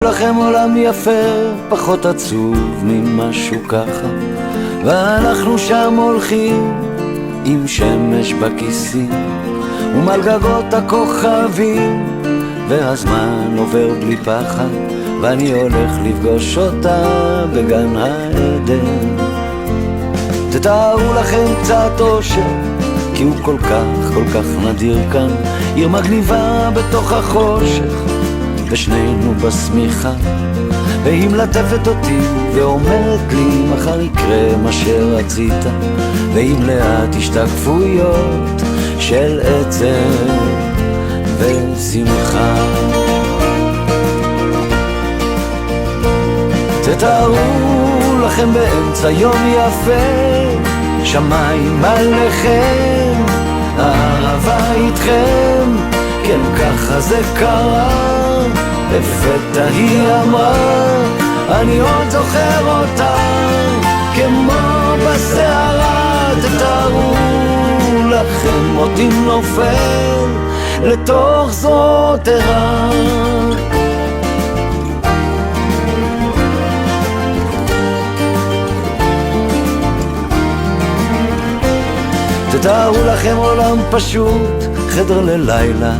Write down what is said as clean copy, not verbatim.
לכם עולם יפה, פחות עצוב ממשהו ככה, ואנחנו שם הולכים עם שמש בכיסים ומעל גגות הכוכבים, והזמן עובר בלי פחד, ואני הולך לפגוש אותה בגן העדן. תתארו לכם קצת אושר, כי הוא כל כך נדיר כאן, עיר מגניבה בתוך החושך, ושנינו בשמיכה, והיא מלטפת אותי ואומרת לי מחר יקרה מה שרצית, ועם לאט השתקפויות של עצב ושמחה. תתארו לכם באמצע יום יפה, שמיים עליכם, אהבה איתכם, כן ככה זה קרה. לפתע היא אמרה, אני עוד זוכר אותה כמו בסערה. תתארו לכם אותי נופל לתוך זאת ערה. תתארו לכם עולם פשוט, חדר ללילה